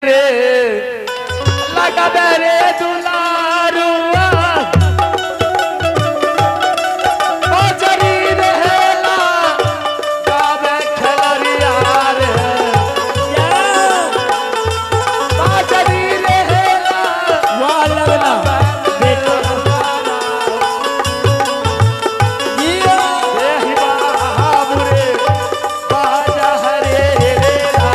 रे लगा रे दुलारुआ बाजरी रहेला गावे खलरिया रे बाजरी रहेला वाह लगना बेटा ये ही बाबूरे बाजा हरे रेला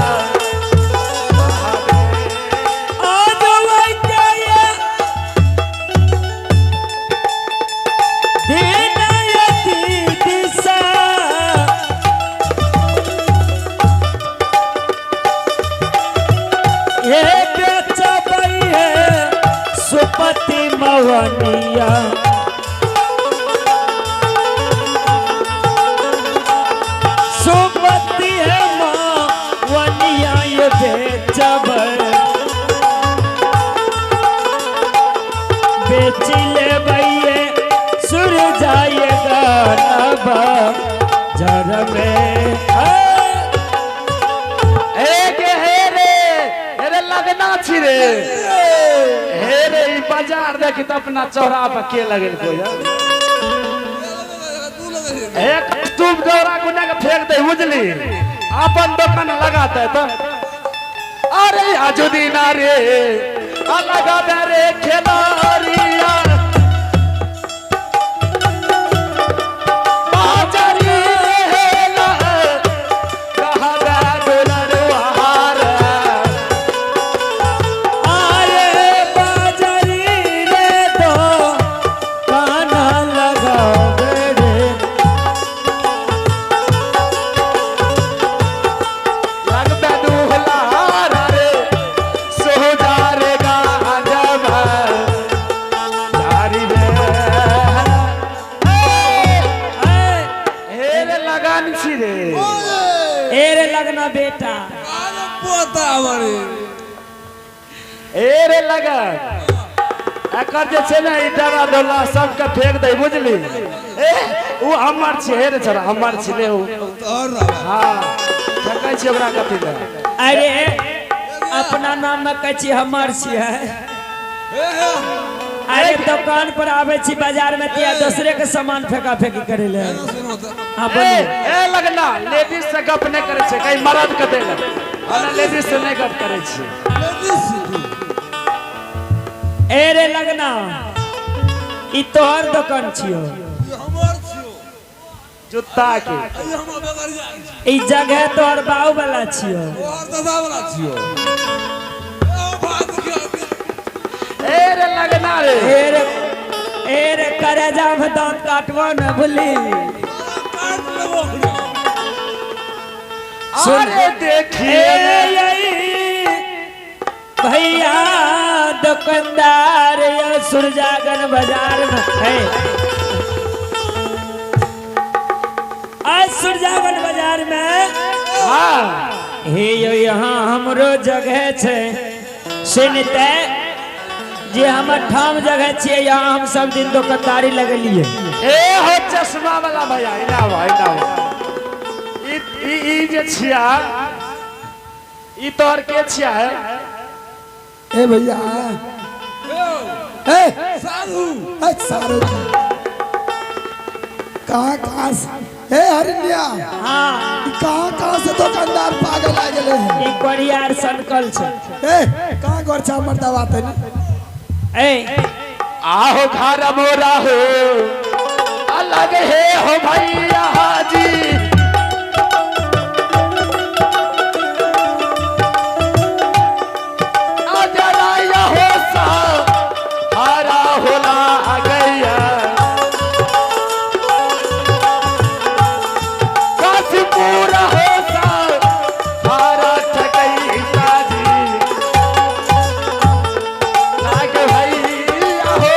आज वही के ये दिन यति दिशा ये बेचबई है सुपति मवनिया सुपति है मवनिया ये बेचब बेच ले भैये सुर जाएगा नबा जर में एक हेरे लगना छी रे हेरे ई बाजार देखी त अपना चौरा पर के लगल को एक तुम चौरा को ना फेंक दे बुझली अपन दुकान लगाते तो अरे आजुदीन रे लगा दे रे खेलारिया बाजारी हेला कहा दा दुलरुआ रे आरे बाजारी रे तो काना लगावे रे लगबे दुहलार रे सोहजार गाजब जारी रे हेरे लगान छी रे एरे लगना बेटा हेरे लगन एकर जे छै ने ई डरा डोला सबके फेंक दे बुझली ए उ हमर छै हेरे छरा हमर छै ले उ हां ठकै छै ओकरा कथि ले अरे अपना नाम में कहै छी हमर छियै अरे दुकान पर आवे छी बाजार में तिया दूसरे के सामान फेंका फेंकी करे ले हां बोलिए ए लगना लेडीज से गप नहीं करे छै कहीं मर्द के देला हम लेडीज से नहीं गप करे छी एरे लगना ई तोहर दुकान छियो जूता के ई जगह तोहर बाऊ वाला छियो ए रे लगना रे एरे एरे करेजा में दांत काटवा न भूली अरे देखिए भैया दुकानदार या सुरजागन बाजार में है आज सुरजागन बाजार में हां हे यो यहाँ हमरो जगह छे सुनते जे हमर ठाम जगह छे यहाँ हम सब दिन दुकानदारी लगलिए ए हो चश्मा वाला भैया इना ई जे छिया ई तोर के छिया है ए भैया ए सारू कहाँ से ए हरिण्या हाँ कहाँ से दुकानदार पागल आ गए हैं एक बढ़ियार सनकल छे ए कहाँ गोरछा मर्दवा तनी ए आहो घर मोरा हो अलग है हो भैया जी अजराया हो सा हरा होला गया काशीपुर हो सा हरा ठकई जी लाग भैया हो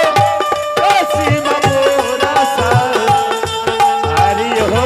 काशी मोरा सा हरि हो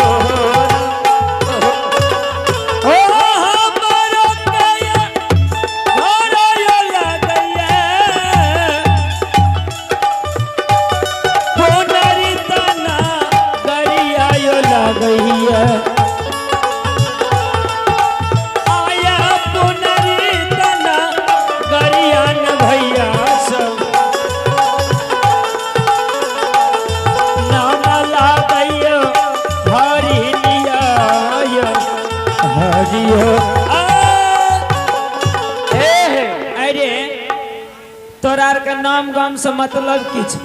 तोरा आर के नाम गाम से मतलब की छै?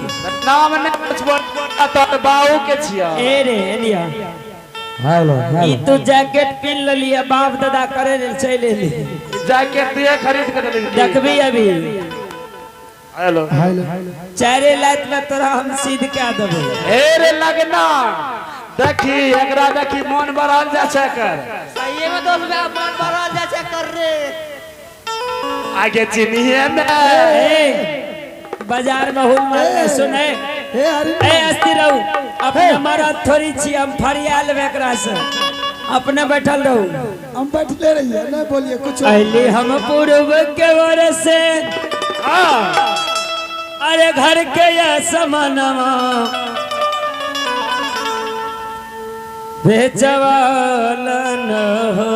नाम नहीं पूछबो तोर बाऊ के छिया। ए रे एलिया हेलो ई तू जैकेट पिन लेलिए बाप दादा करे ले चले ले जैकेट दिए खरीद के ले देखबी अभी हेलो हेलो चारे लात में तोरा हम सीध के देबो। ए रे लगना देखी एकरा देखी मन बढ़ल जा छै कर सही में दोस्त बे मन भरल जा छै कर रे। आगे चिन्हिए में ए बाजार में हुल मार सुने हे हरि ए अस्थिर रहू अपने हमारा थोड़ी छी हम फरिया लेबे एकरा से अपने बैठल रहू। हम बैठले रहिए नहीं बोलिए कुछ। अली हम पूर्व के ओर से अरे घर के या समानवा बेचवाल न हो।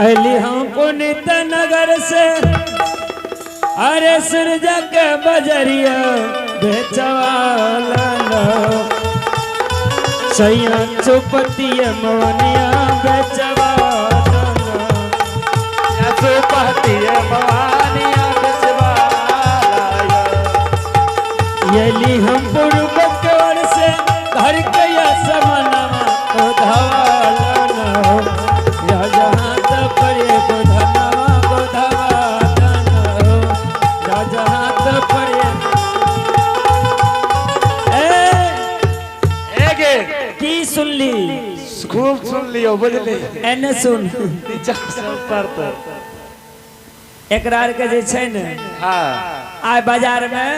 अली हम पुनित नगर से अरे सूरज के बजरिया बेचवाल न हो। सैया चुपतिया मोनिया बेचवाल न हो। या सुपतिए भवानिया बेचवाला यली हम पूर्व के ओर से घर के या समानवा ओ धवाल न हो। या जहाँ तक परे को धनवा को धवाल न हो। या जहाँ तक परे एगे की सुनली खूब सुन लियो बुझली एने सुन नीचा से ऊपर तक एकरार के जे छै ने हां आय बाजार में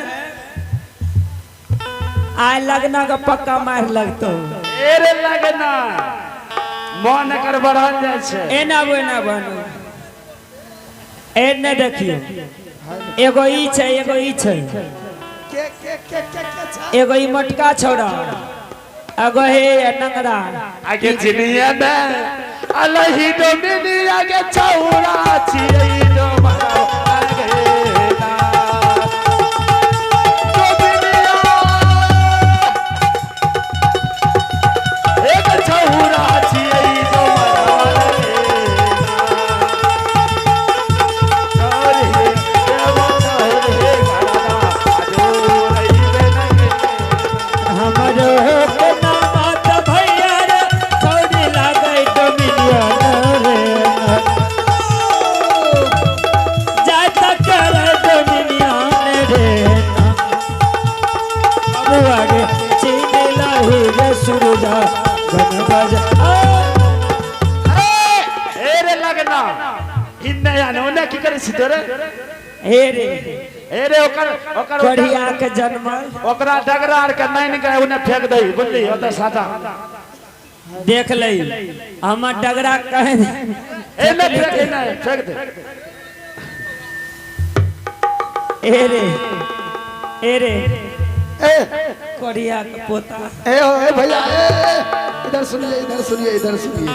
आय लगना का पक्का मार लगतो। ए रे लगना मन कर बढ़ल जाय छै। एना बनो एने देखियो एगो ई छै एगो ई छै के एगो ई मोटका छौड़ा एगो हे नंगरा आगे चिनिया में अलही डोमिनी आगे छौरा छियै डो मारा आगे ना डोमिनिया एक छौरा छियै डो मारा आगे ना छोरे गाना आजो रही बेनगे हमरो के नामत भैया रे छोड़ी लागै डोमिनियन रे जात कर डोमिनियन रे अब आगे चीन लाही रे सुरजा गन बजा ए रे लगना इन्ने आने ओने की करे छी तोरे हे रे ए रे ओकर ओकर कढ़िया के जन्मल ओकरा डगरा आर के नहीं निकले उन्हें फेंक दई बुझली ओते साटा देख लई हमर डगरा कहे ए नहीं फेंक ए नहीं फेंक दे ए रे ए कढ़िया के पोता ए भैया इधर सुनिए इधर सुनिए इधर सुनिए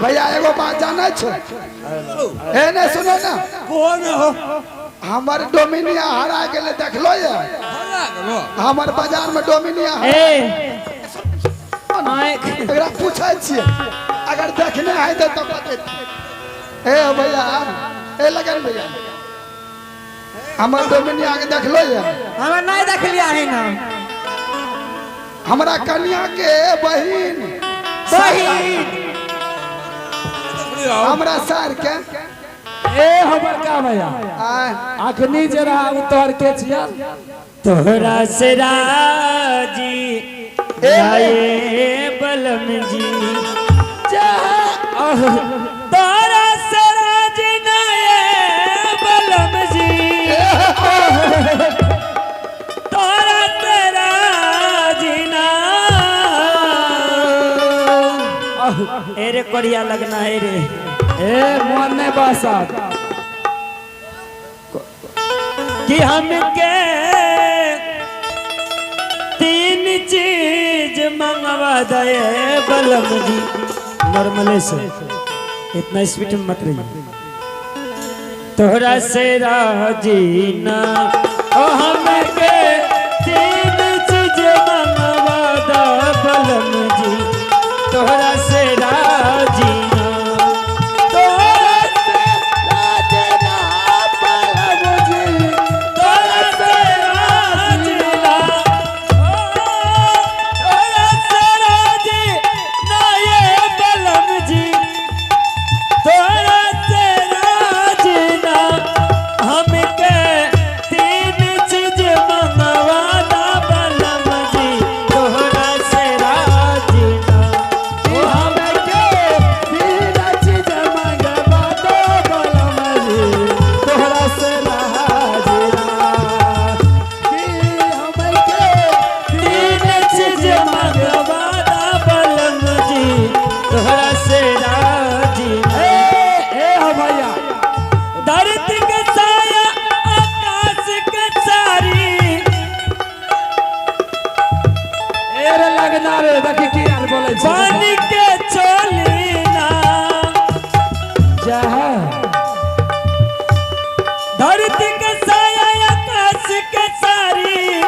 भैया एगो बात जाना छो ए ने सुनो ना कौन हो हमर डोमिनिया हरा गेले देखलो ये हमर बाजार में डोमिनिया ए आँख एकरा पूछै छियै अगर देखने है तो बते। ए भैया ए लगन भैया हमर डोमिनिया के देखलो ये हमें नहीं देख लिया है ना हमरा कन्या के बहिन हमरा सर के ए हमर का भैया अखनी जरा उतर के छिया तोहरा से राजी आए बलम जी तोहरा से राजी नाये बलम जी तोहरा से राजी ना ए रे करिया लगना है रे ए मन ने बासा कि हमके तीन चीज मंगवा दे बलम जी। नॉर्मल से इतना स्पीड में मत रहिए। तोहरा से राजी ना ओ हमके तीन चीज मंगवा दे बलम जी। तोहरा से राजी ना तोहरा से राजी ना धरती के साया आकाश के सारी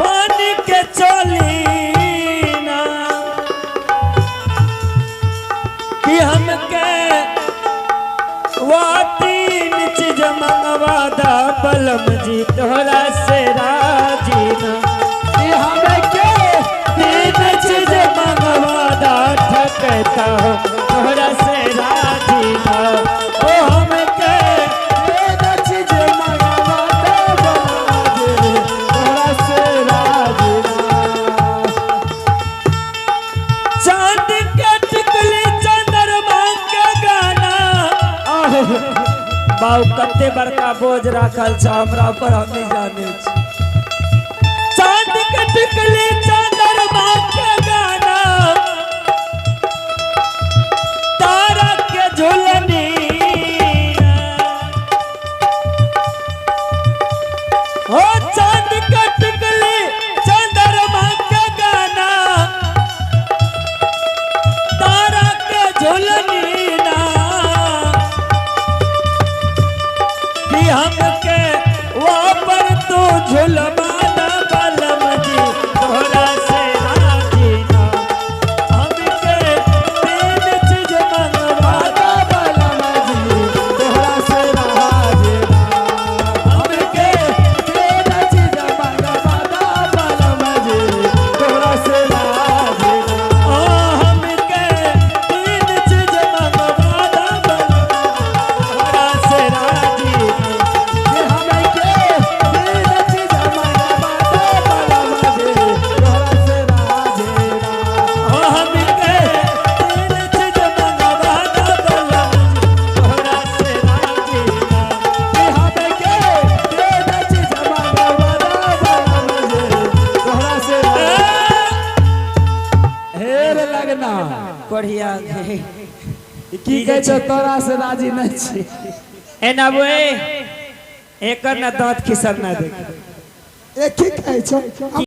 पानी के चोली ना कि हमके वो तीन चीज मंगवा दा बलम जी तोहरा से राजी ना कि हमके तीन चीज मंगवा दा ठकता हो तोहरा से राजी ना ओ हमके तीन चीज मंगवा दा बलम जी तोहरा से राजी ना चांद के टिकली चंद्रमा के गाना बाऊ कते बड़का बोझ राखल छ हमरा पर हम नहीं जाने छी चांद के टिकली चंद्रमा के गाना तारा के झुलनी ओ चांद के टिकली चंद्रमा के गाना तारा के झुलनी ना कि हमके वो पर तू झुलवा दा बलम जी तोहरा से राजी ना हमके तीन चीज मंगवा दा बलम जी तोहरा से राजी ना हमके तीन चीज मंगवा दा बलम जी तोहरा से राजी ना ओ हमके तीन चीज मंगवा दा बलम तोहरा से राजी ना बढ़िया की कहै छ तोरा से राजी नहीं छी एना बुए एकर ना दांत खिसर ना देख एक ही कहै छ